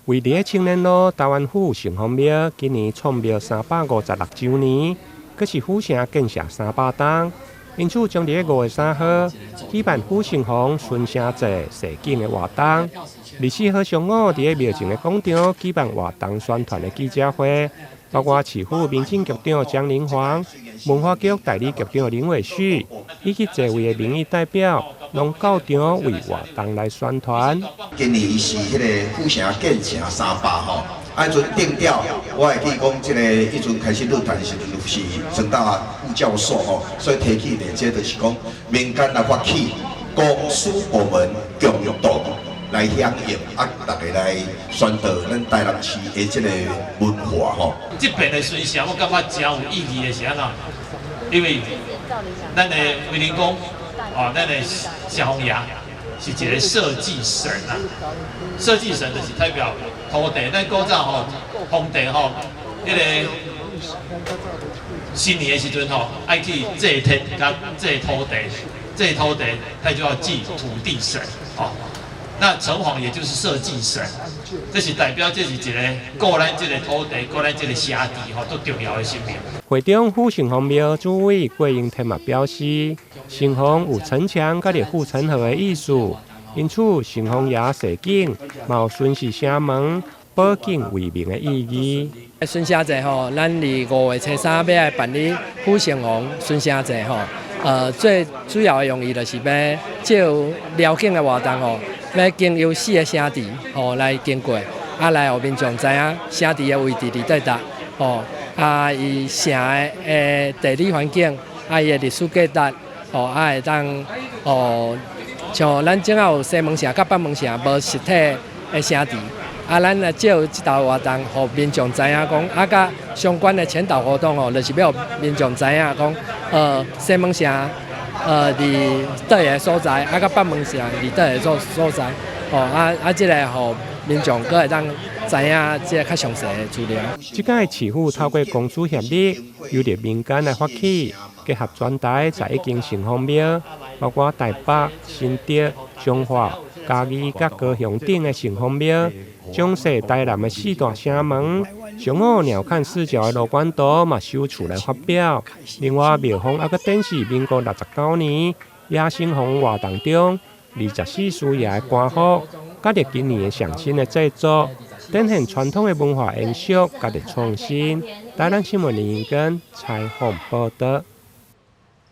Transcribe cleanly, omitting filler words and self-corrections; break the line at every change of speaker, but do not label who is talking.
位伫青年路台湾府城隍庙，今年创庙356周年，阁是府城建设300档，因此将伫5月3号举办府城隍孙城节示警的活动。24号上午伫庙前的广场举办活动宣传的记者会，包括市府民政局长江玲煌、文化局代理局长林伟旭，以及侪位的民意代表，拢到场为活动来宣传。
今年是迄个府城建成300吼，迄阵定调，我会记讲，即个迄阵开始论坛时阵是陈大副教授吼，所以提起的这就是讲民间来发起，公私部门共同来响应，大家来宣导咱台南市的这个文化吼。
这边的孙城，我感觉真有意义的是安怎？因为咱的威灵宫，咱的城隍爷是一个设计神啊。设计神就是代表土地，咱古早吼，皇帝吼，迄个新年的时阵吼，爱去祭天甲祭土地，祭土地，他就要祭土地神哦。那城隍也就是设计神，这是代表这是一个顾咱这个土地、顾咱这个社地吼，最重要的生命。
会中府城隍庙主委郭英天嘛表示，城隍有城墙甲护城河的意思，因此城隍爷示警，嘛有巡视城门、保境为民的意义。
孙城节吼，咱伫5月初3要来办理府城隍孙城节吼。最主要的用意就是要借辽境的活动吼，要经由4个城市吼来经过，来互民众知影城市的位置伫倒搭吼，伊城的地理环境，伊的历史价值吼，会当像咱正好有西门城甲北门城无实体的城市。咱来借这道活动，互民众知影讲，甲相关的前导活动哦，就是要互民众知影讲，西门城伫倒个所在，甲北门城伫倒个所在，这个互民众佫会当知影这较详细的资料。
即届市府透过公私协力，由着民间来发起，结合全台在1间城隍庙，包括台北、新竹、彰化、嘉义、甲高雄等的城隍庙。将设台南的4大城门，上午鸟瞰4角的罗冠图嘛首次来发表。另外，庙方还佫展示民国69年野生红活动中24师爷的官服，甲着今年的上新的制作，展现传统的文化延续，甲着创新。台南新闻联跟采访报道。